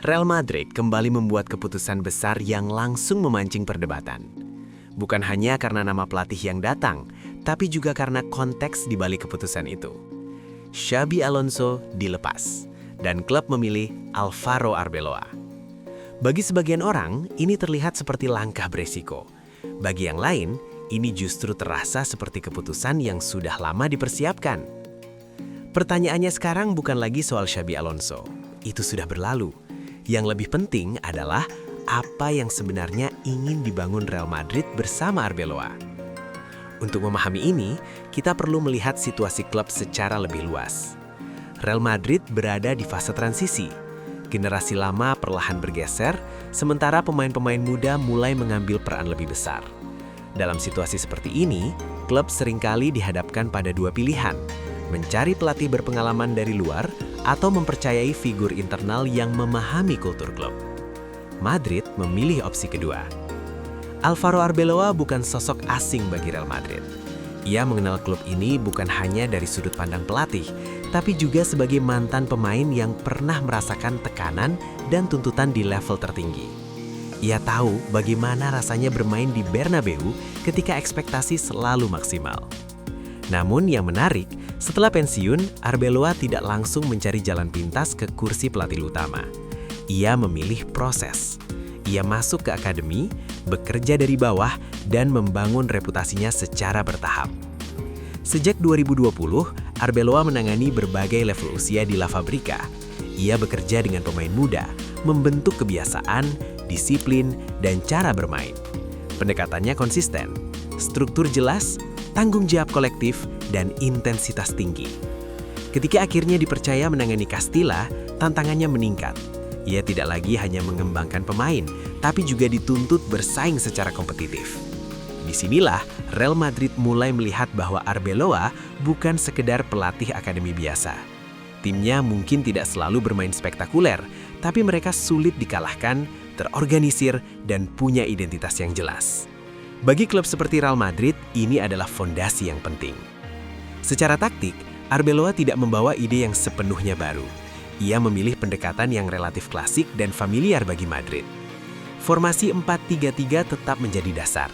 Real Madrid kembali membuat keputusan besar yang langsung memancing perdebatan. Bukan hanya karena nama pelatih yang datang, tapi juga karena konteks di balik keputusan itu. Xabi Alonso dilepas, dan klub memilih Alvaro Arbeloa. Bagi sebagian orang, ini terlihat seperti langkah beresiko. Bagi yang lain, ini justru terasa seperti keputusan yang sudah lama dipersiapkan. Pertanyaannya sekarang bukan lagi soal Xabi Alonso. Itu sudah berlalu. Yang lebih penting adalah apa yang sebenarnya ingin dibangun Real Madrid bersama Arbeloa. Untuk memahami ini, kita perlu melihat situasi klub secara lebih luas. Real Madrid berada di fase transisi. Generasi lama perlahan bergeser, sementara pemain-pemain muda mulai mengambil peran lebih besar. Dalam situasi seperti ini, klub seringkali dihadapkan pada dua pilihan, mencari pelatih berpengalaman dari luar atau mempercayai figur internal yang memahami kultur klub. Madrid memilih opsi kedua. Alvaro Arbeloa bukan sosok asing bagi Real Madrid. Ia mengenal klub ini bukan hanya dari sudut pandang pelatih, tapi juga sebagai mantan pemain yang pernah merasakan tekanan dan tuntutan di level tertinggi. Ia tahu bagaimana rasanya bermain di Bernabeu ketika ekspektasi selalu maksimal. Namun yang menarik, setelah pensiun, Arbeloa tidak langsung mencari jalan pintas ke kursi pelatih utama. Ia memilih proses. Ia masuk ke akademi, bekerja dari bawah, dan membangun reputasinya secara bertahap. Sejak 2020, Arbeloa menangani berbagai level usia di La Fabrica. Ia bekerja dengan pemain muda, membentuk kebiasaan, disiplin, dan cara bermain. Pendekatannya konsisten, struktur jelas, tanggung jawab kolektif, dan intensitas tinggi. Ketika akhirnya dipercaya menangani Castilla, tantangannya meningkat. Ia tidak lagi hanya mengembangkan pemain, tapi juga dituntut bersaing secara kompetitif. Disinilah Real Madrid mulai melihat bahwa Arbeloa bukan sekedar pelatih akademi biasa. Timnya mungkin tidak selalu bermain spektakuler, tapi mereka sulit dikalahkan, terorganisir, dan punya identitas yang jelas. Bagi klub seperti Real Madrid, ini adalah fondasi yang penting. Secara taktik, Arbeloa tidak membawa ide yang sepenuhnya baru. Ia memilih pendekatan yang relatif klasik dan familiar bagi Madrid. Formasi 4-3-3 tetap menjadi dasar,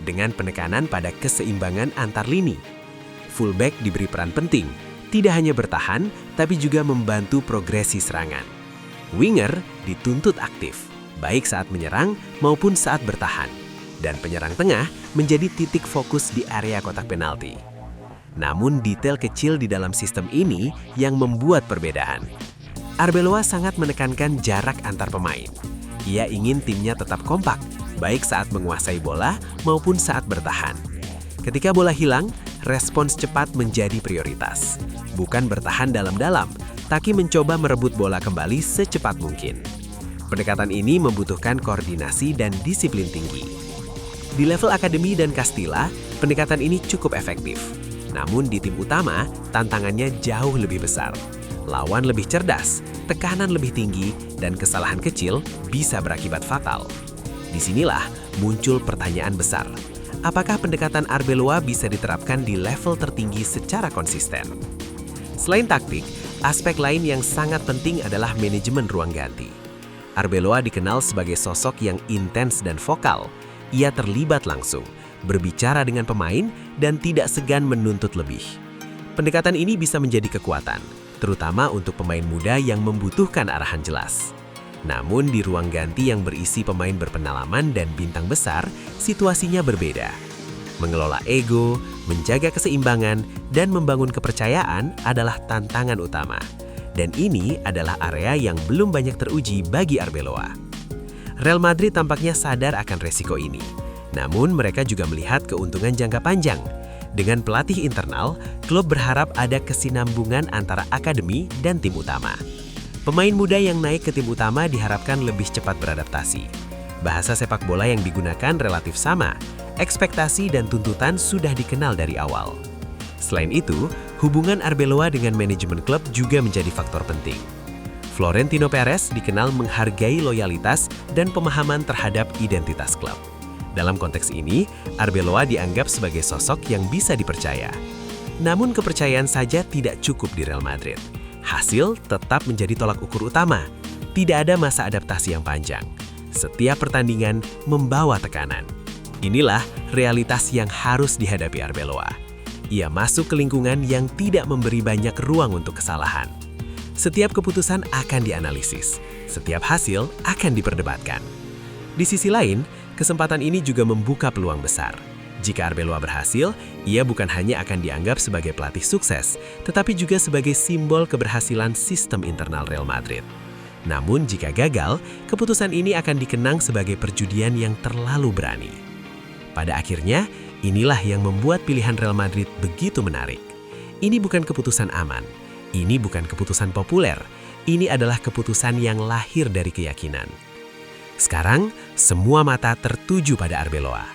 dengan penekanan pada keseimbangan antar lini. Fullback diberi peran penting, tidak hanya bertahan, tapi juga membantu progresi serangan. Winger dituntut aktif, baik saat menyerang maupun saat bertahan. Dan penyerang tengah menjadi titik fokus di area kotak penalti. Namun detail kecil di dalam sistem ini yang membuat perbedaan. Arbeloa sangat menekankan jarak antar pemain. Ia ingin timnya tetap kompak, baik saat menguasai bola maupun saat bertahan. Ketika bola hilang, respons cepat menjadi prioritas. Bukan bertahan dalam-dalam, tapi mencoba merebut bola kembali secepat mungkin. Pendekatan ini membutuhkan koordinasi dan disiplin tinggi. Di level akademi dan Castilla, pendekatan ini cukup efektif. Namun di tim utama, tantangannya jauh lebih besar. Lawan lebih cerdas, tekanan lebih tinggi, dan kesalahan kecil bisa berakibat fatal. Disinilah muncul pertanyaan besar. Apakah pendekatan Arbeloa bisa diterapkan di level tertinggi secara konsisten? Selain taktik, aspek lain yang sangat penting adalah manajemen ruang ganti. Arbeloa dikenal sebagai sosok yang intens dan vokal. Ia terlibat langsung, berbicara dengan pemain, dan tidak segan menuntut lebih. Pendekatan ini bisa menjadi kekuatan, terutama untuk pemain muda yang membutuhkan arahan jelas. Namun di ruang ganti yang berisi pemain berpengalaman dan bintang besar, situasinya berbeda. Mengelola ego, menjaga keseimbangan, dan membangun kepercayaan adalah tantangan utama. Dan ini adalah area yang belum banyak teruji bagi Arbeloa. Real Madrid tampaknya sadar akan resiko ini. Namun mereka juga melihat keuntungan jangka panjang. Dengan pelatih internal, klub berharap ada kesinambungan antara akademi dan tim utama. Pemain muda yang naik ke tim utama diharapkan lebih cepat beradaptasi. Bahasa sepak bola yang digunakan relatif sama. Ekspektasi dan tuntutan sudah dikenal dari awal. Selain itu, hubungan Arbeloa dengan manajemen klub juga menjadi faktor penting. Florentino Perez dikenal menghargai loyalitas dan pemahaman terhadap identitas klub. Dalam konteks ini, Arbeloa dianggap sebagai sosok yang bisa dipercaya. Namun kepercayaan saja tidak cukup di Real Madrid. Hasil tetap menjadi tolak ukur utama. Tidak ada masa adaptasi yang panjang. Setiap pertandingan membawa tekanan. Inilah realitas yang harus dihadapi Arbeloa. Ia masuk ke lingkungan yang tidak memberi banyak ruang untuk kesalahan. Setiap keputusan akan dianalisis, setiap hasil akan diperdebatkan. Di sisi lain, kesempatan ini juga membuka peluang besar. Jika Arbeloa berhasil, ia bukan hanya akan dianggap sebagai pelatih sukses, tetapi juga sebagai simbol keberhasilan sistem internal Real Madrid. Namun jika gagal, keputusan ini akan dikenang sebagai perjudian yang terlalu berani. Pada akhirnya, inilah yang membuat pilihan Real Madrid begitu menarik. Ini bukan keputusan aman, ini bukan keputusan populer, ini adalah keputusan yang lahir dari keyakinan. Sekarang, semua mata tertuju pada Arbeloa.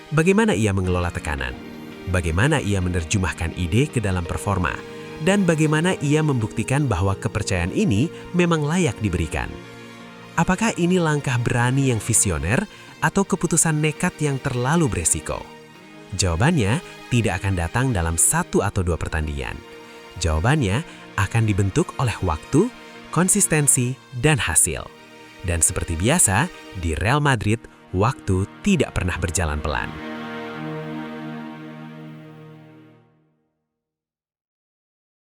Bagaimana ia mengelola tekanan? Bagaimana ia menerjemahkan ide ke dalam performa? Dan bagaimana ia membuktikan bahwa kepercayaan ini memang layak diberikan? Apakah ini langkah berani yang visioner atau keputusan nekat yang terlalu beresiko? Jawabannya tidak akan datang dalam 1 atau 2 pertandingan. Jawabannya akan dibentuk oleh waktu, konsistensi, dan hasil. Dan seperti biasa, di Real Madrid, waktu tidak pernah berjalan pelan.